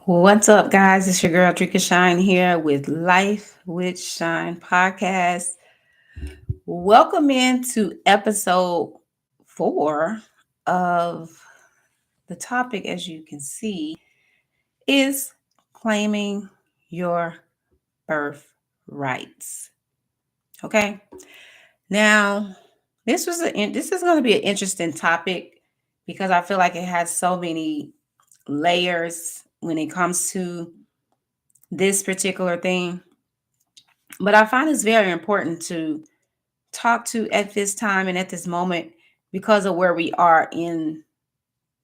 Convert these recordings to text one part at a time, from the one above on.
What's up, guys? It's your girl Drika Shine here with Life with Shine podcast. Welcome into episode 4 of the topic, as you can see, is claiming your birthrights. Okay. Now, this is going to be an interesting topic because I feel like it has so many layers when it comes to this particular thing. But I find it's very important to talk to at this time and at this moment because of where we are in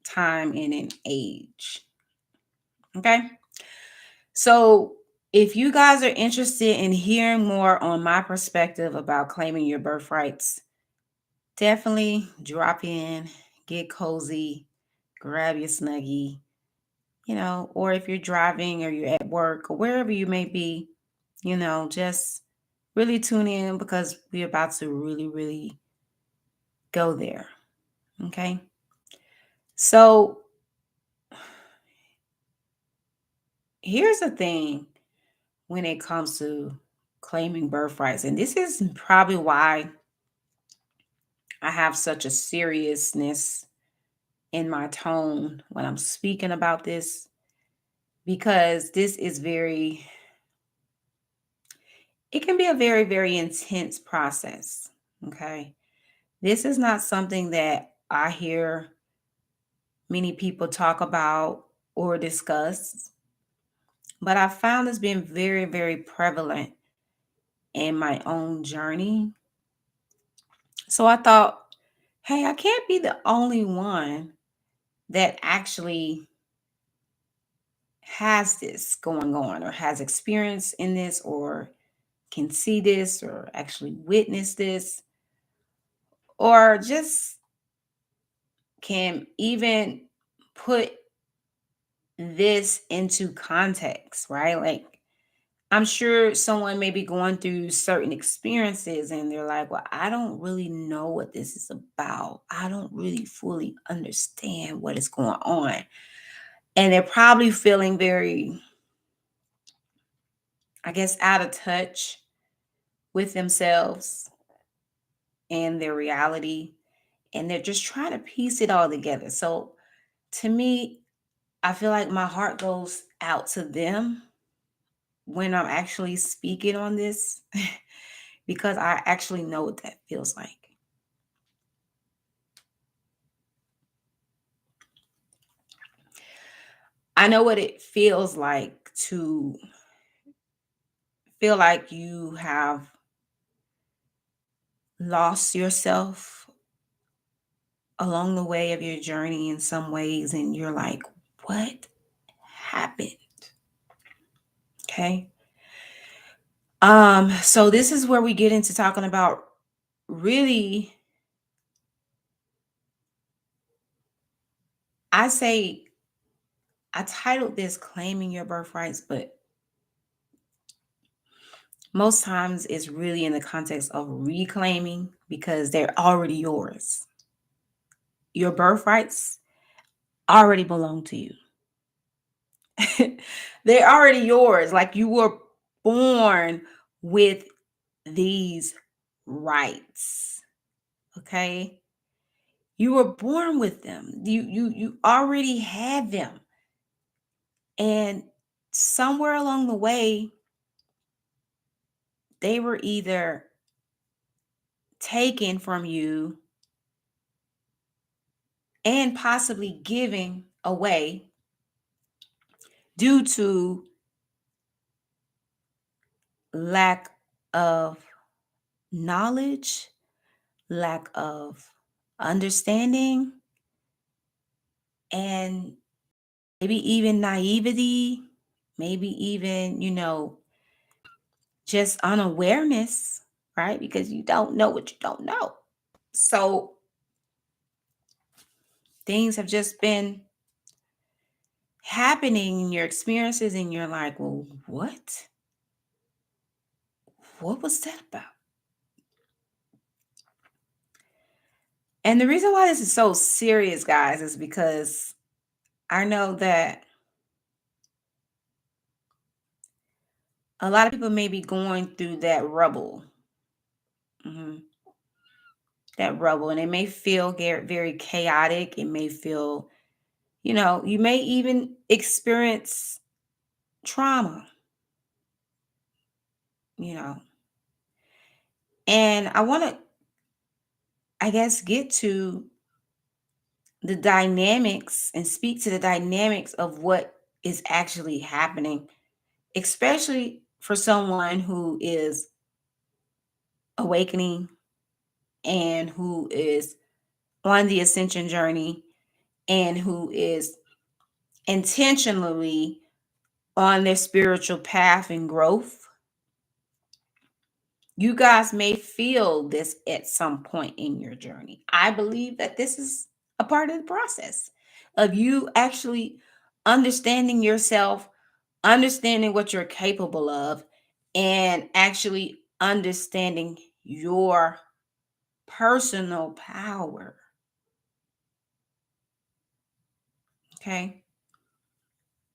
time and in age. Okay. So if you guys are interested in hearing more on my perspective about claiming your birthrights, definitely drop in, get cozy, grab your snuggie, or if you're driving or you're at work or wherever you may be, just really tune in because we're about to really, really go there. Okay. So here's the thing when it comes to claiming birthrights, and this is probably why I have such a seriousness in my tone when I'm speaking about this, because this is it can be a very, very intense process. Okay. This is not something that I hear many people talk about or discuss, but I found it's been very, very prevalent in my own journey. So I thought, hey, I can't be the only one that actually has this going on or has experience in this or can see this or actually witness this or just can even put this into context, right? Like, I'm sure someone may be going through certain experiences and they're like, well, I don't really know what this is about. I don't really fully understand what is going on. And they're probably feeling very, I guess, out of touch with themselves and their reality. And they're just trying to piece it all together. So to me, I feel like my heart goes out to them when I'm actually speaking on this because I actually know what that feels like. I know what it feels like to feel like you have lost yourself along the way of your journey in some ways, and you're like, what happened? Okay. So this is where we get into talking about really, I say I titled this Claiming Your Birthrights, but most times it's really in the context of reclaiming because they're already yours. Your birthrights already belong to you. They're already yours. Like, you were born with these rights. Okay? You were born with them. You already had them. And somewhere along the way, they were either taken from you and possibly given away due to lack of knowledge, lack of understanding, and maybe even naivety, maybe even, just unawareness, right? Because you don't know what you don't know. So things have just been happening in your experiences, and you're like, well, what? What was that about? And the reason why this is so serious, guys, is because I know that A lot of people may be going through that rubble. Mhm. That rubble, and it may feel very chaotic. It may feel, you may even experience trauma, you know. And I want to, I guess, get to the dynamics and speak to the dynamics of what is actually happening, especially for someone who is awakening and who is on the ascension journey and who is intentionally on their spiritual path and growth. You guys may feel this at some point in your journey. I believe that this is a part of the process of you actually understanding yourself, understanding what you're capable of, and actually understanding your personal power. Okay.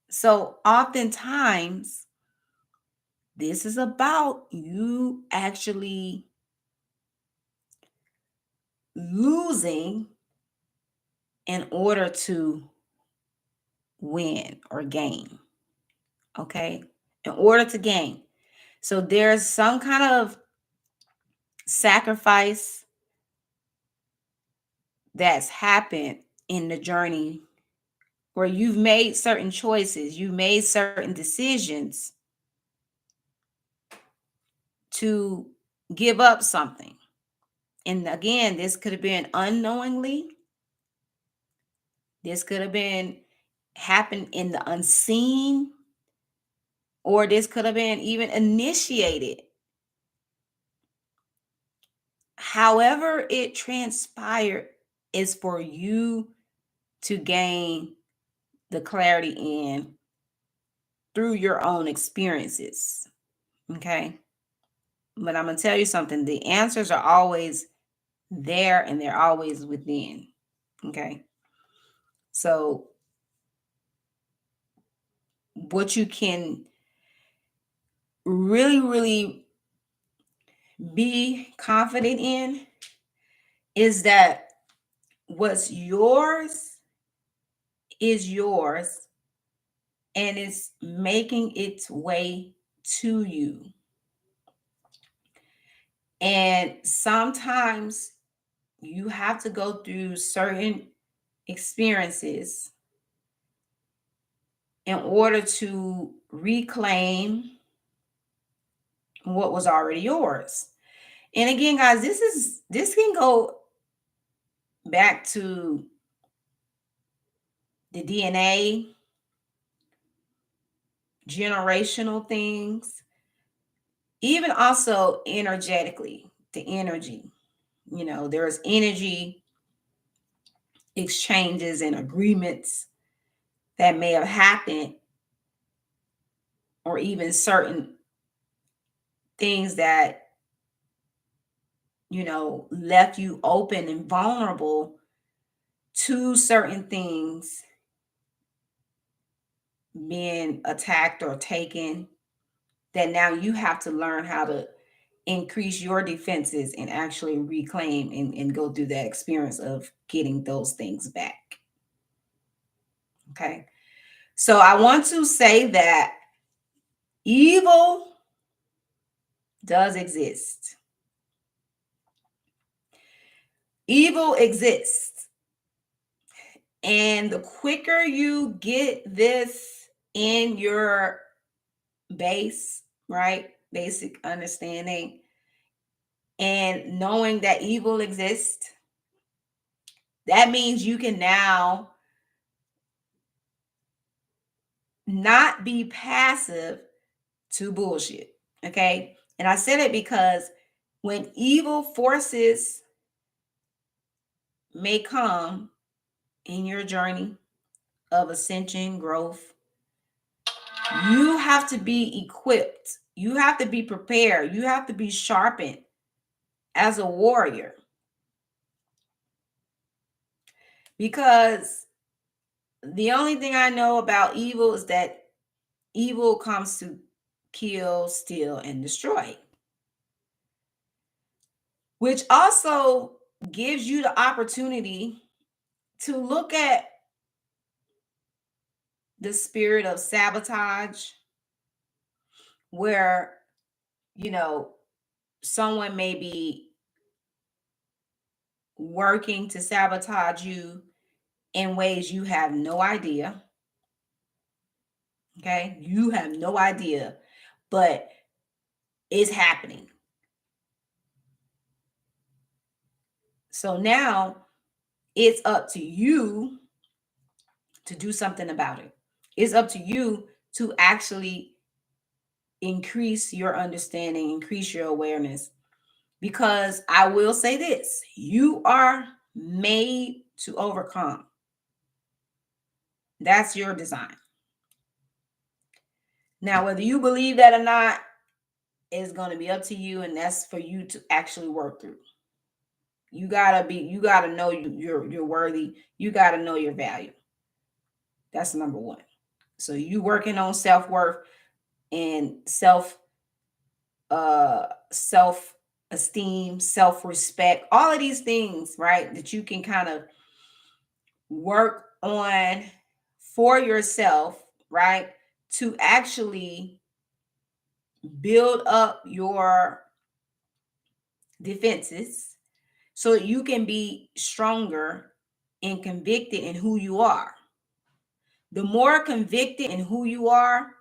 So, oftentimes, this is about you actually losing in order to win or gain. Okay. In order to gain. So there's some kind of sacrifice that's happened in the journey where you've made certain choices, you've made certain decisions to give up something. And again, this could have been unknowingly, this could have been happened in the unseen, or this could have been even initiated. However, it transpired is for you to gain the clarity in through your own experiences. Okay. But I'm going to tell you something, the answers are always there and they're always within. Okay. So, what you can really, really be confident in is that what's yours is yours and it's making its way to you. And sometimes you have to go through certain experiences in order to reclaim what was already yours. And again, guys, this can go back to the DNA, generational things, even also energetically, the energy. There's energy exchanges and agreements that may have happened, or even certain things that, left you open and vulnerable to certain things being attacked or taken, that now you have to learn how to increase your defenses and actually reclaim and go through that experience of getting those things back. Okay. So I want to say that evil does exist. Evil exists. And the quicker you get this in your base, right? Basic understanding and knowing that evil exists, that means you can now not be passive to bullshit. Okay. And I said it because when evil forces may come in your journey of ascension, growth, you have to be equipped. You have to be prepared. You have to be sharpened as a warrior. Because the only thing I know about evil is that evil comes to kill, steal, and destroy, which also gives you the opportunity to look at the spirit of sabotage, where, you know, someone may be working to sabotage you in ways you have no idea. Okay. You have no idea, but it's happening. So now it's up to you to do something about it. It's up to you to actually increase your understanding, increase your awareness. Because I will say this, you are made to overcome. That's your design. Now, whether you believe that or not is going to be up to you, and that's for you to actually work through. You gotta know you're worthy. You gotta know your value. That's number one. So you working on self-worth and self esteem, self-respect, all of these things, right? That you can kind of work on for yourself, right? To actually build up your defenses so that you can be stronger and convicted in who you are. The more convicted in who you are,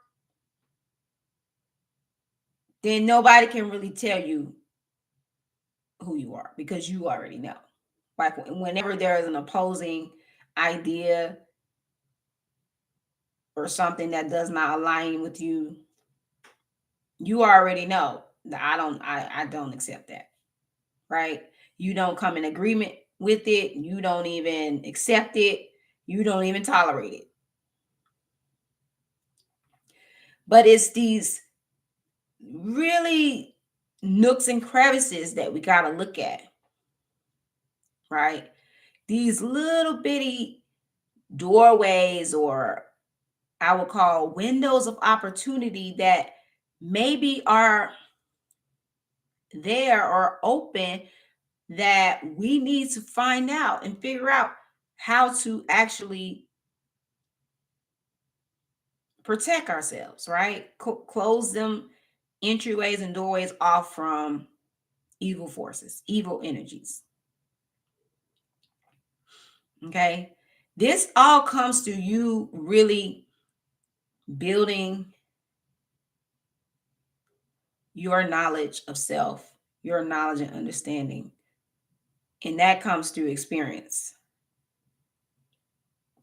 then nobody can really tell you who you are because you already know. Like whenever there is an opposing idea or something that does not align with you, you already know that I don't accept that. Right? You don't come in agreement with it, you don't even accept it, you don't even tolerate it. But it's these really nooks and crevices that we got to look at, right? These little bitty doorways, or I would call windows of opportunity, that maybe are there or open, that we need to find out and figure out how to actually protect ourselves, right? Close them entryways and doorways off from evil forces, evil energies. Okay. This all comes to you really building your knowledge of self, your knowledge and understanding. And that comes through experience.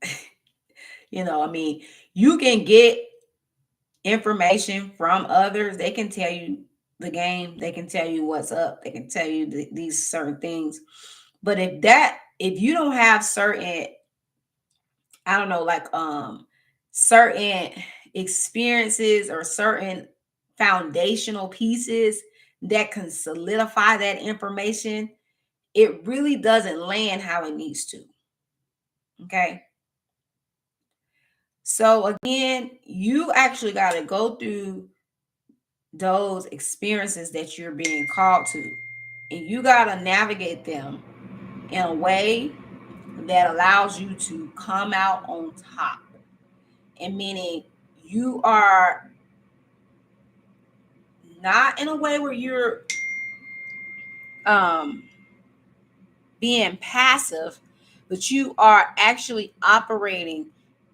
I mean, you can get information from others. They can tell you the game, they can tell you what's up, they can tell you these certain things. But if you don't have certain, I don't know, like certain experiences or certain foundational pieces that can solidify that information, it really doesn't land how it needs to. Okay. So again, you actually got to go through those experiences that you're being called to, and you got to navigate them in a way that allows you to come out on top. And meaning you are not in a way where you're um being passive, but you are actually operating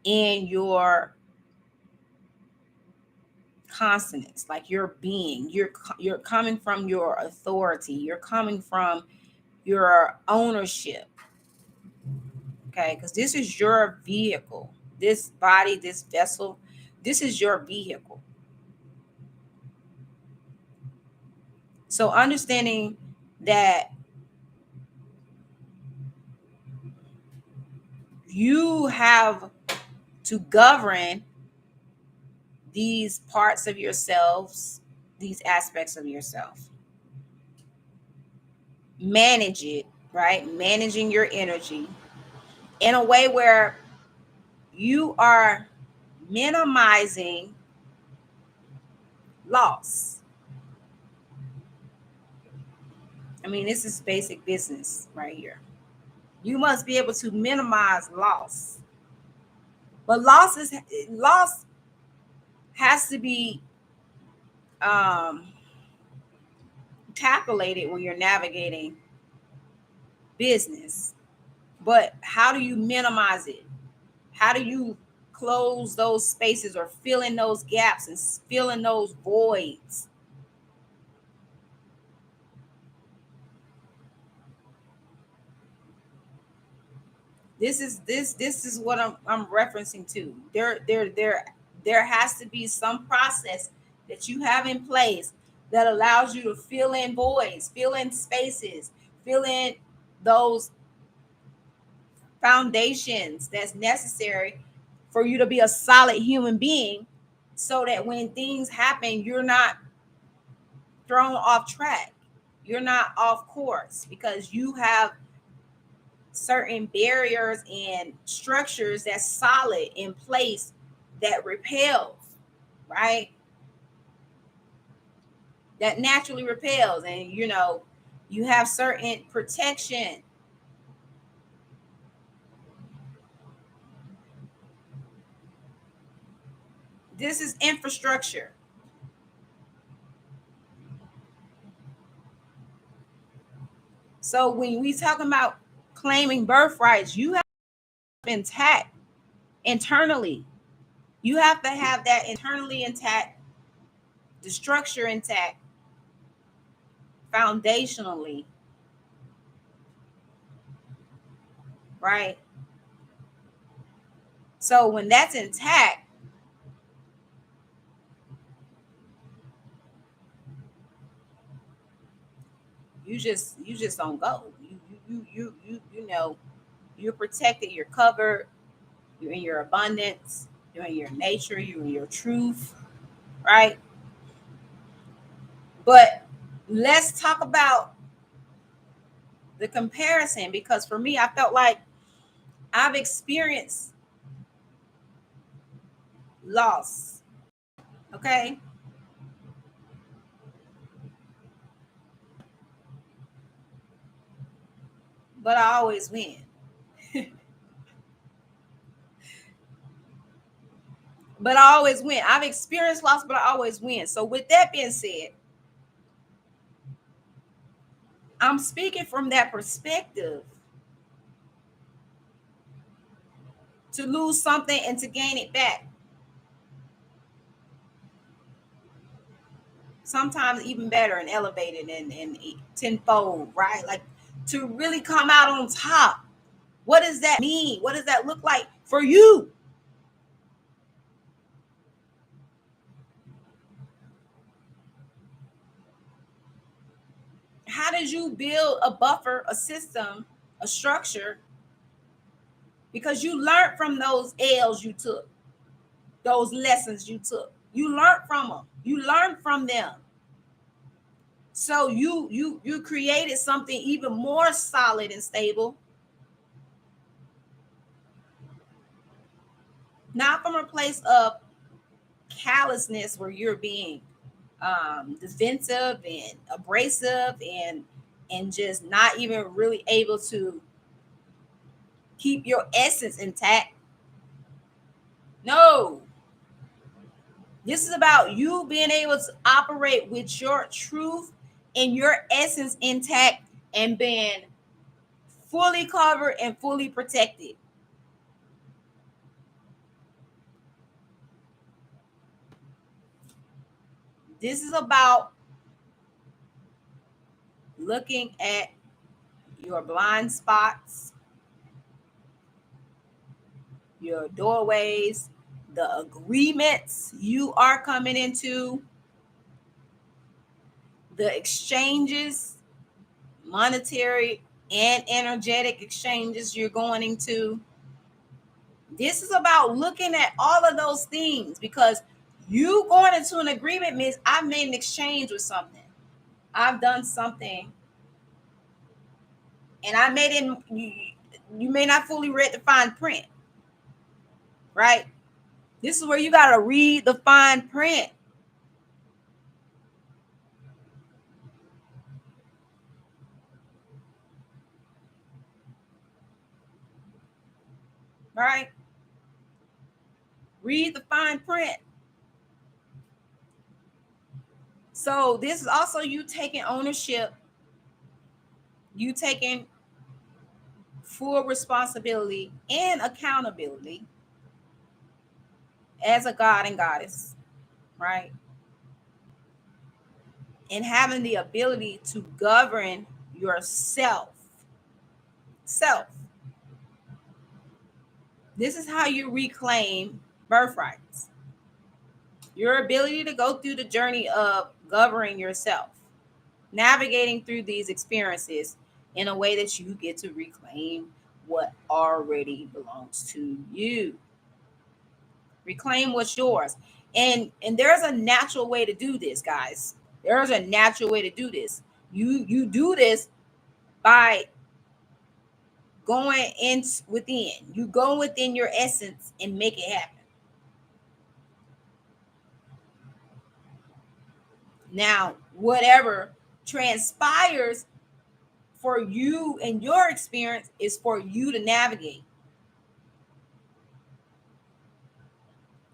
in your consonance, like your being. You're coming from your authority, you're coming from your ownership. Okay, because this is your vehicle, this body, this vessel, this is your vehicle. So understanding that you have to govern these parts of yourselves, these aspects of yourself. Manage it, right? Managing your energy in a way where you are minimizing loss. I mean, this is basic business right here. You must be able to minimize loss. But loss has to be um, calculated when you're navigating business. But how do you minimize it? How do you close those spaces or fill in those gaps and fill in those voids? This is what I'm referencing to. There has to be some process that you have in place that allows you to fill in voids, fill in spaces, fill in those foundations that's necessary for you to be a solid human being, so that when things happen, you're not thrown off track. You're not off course because you have certain barriers and structures that's solid in place that repels, right? That naturally repels. And you have certain protection. This is infrastructure. So when we talk about claiming birthrights, you have to be intact internally. You have to have that internally intact, the structure intact, foundationally, right? So when that's intact, you just don't go. You're protected, you're covered, you're in your abundance, you're in your nature, you're in your truth, right? But let's talk about the comparison, because for me, I felt like I've experienced loss. Okay. But I always win. But I always win. I've experienced loss, but I always win. So with that being said, I'm speaking from that perspective. To lose something and to gain it back, sometimes even better and elevated and tenfold, right? Like, to really come out on top. What does that mean? What does that look like for you? How did you build a buffer, a system, a structure? Because you learned from those L's you took, those lessons you took. You learned from them. You learned from them. So you created something even more solid and stable, not from a place of callousness where you're being defensive and abrasive and just not even really able to keep your essence intact. No, this is about you being able to operate with your truth and your essence intact and being fully covered and fully protected. This is about looking at your blind spots, your doorways, the agreements you are coming into, the exchanges, monetary and energetic exchanges you're going into. This is about looking at all of those things, because you going into an agreement means I've made an exchange with something. I've done something and I made it. You may not fully read the fine print, right? This is where you got to read the fine print. right? Read the fine print. So this is also you taking ownership, you taking full responsibility and accountability as a god and goddess, right? And having the ability to govern yourself. Self. This is how you reclaim birthrights. Your ability to go through the journey of governing yourself, navigating through these experiences in a way that you get to reclaim what already belongs to you. Reclaim what's yours. And there's a natural way to do this, guys. There's a natural way to do this. You do this by going in within. You go within your essence and make it happen. Now, whatever transpires for you and your experience is for you to navigate.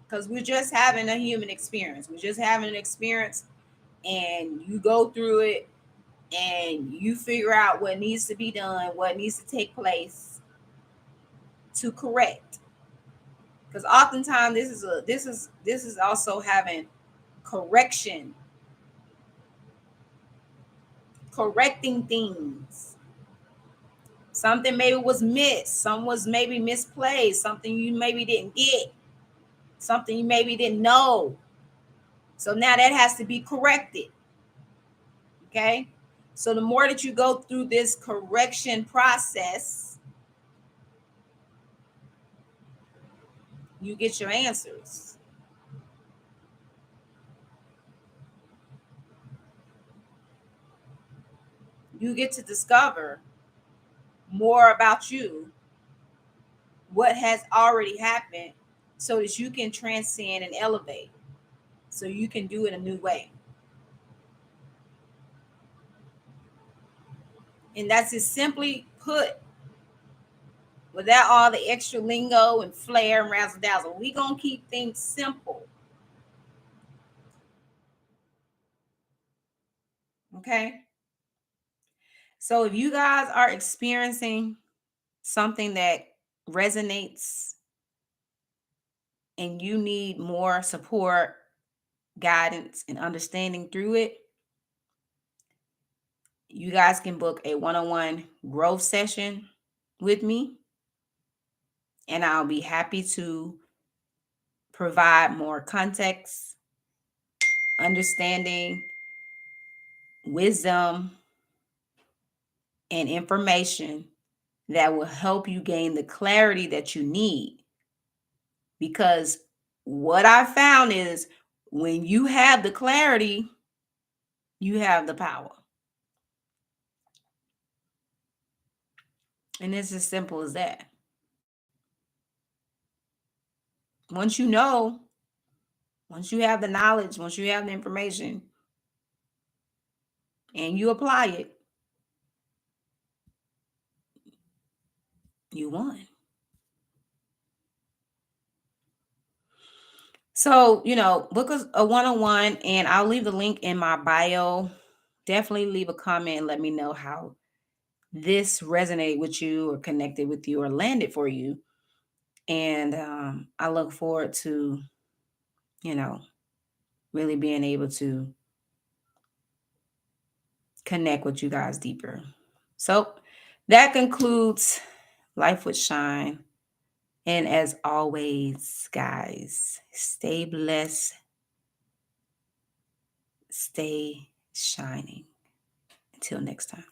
Because we're just having a human experience. We're just having an experience, and you go through it and you figure out what needs to be done, what needs to take place to correct. Because oftentimes this is also having correction, correcting things. Something maybe was missed, some was maybe misplaced, something you maybe didn't get, something you maybe didn't know. So now that has to be corrected. Okay. So the more that you go through this correction process, you get your answers. You get to discover more about you, what has already happened, so that you can transcend and elevate, so you can do it a new way. And that's just simply put, without all the extra lingo and flair and razzle dazzle. We gonna keep things simple. Okay. So if you guys are experiencing something that resonates and you need more support, guidance, and understanding through it, you guys can book a one-on-one growth session with me, and I'll be happy to provide more context, understanding, wisdom, and information that will help you gain the clarity that you need. Because what I found is when you have the clarity, you have the power. And it's as simple as that. Once you know, once you have the knowledge, once you have the information, and you apply it, you won. So, book a one-on-one, and I'll leave the link in my bio. Definitely leave a comment and let me know how this resonated with you or connected with you or landed for you. And I look forward to, really being able to connect with you guys deeper. So that concludes Life with Shine. And as always, guys, stay blessed, stay shining. Until next time.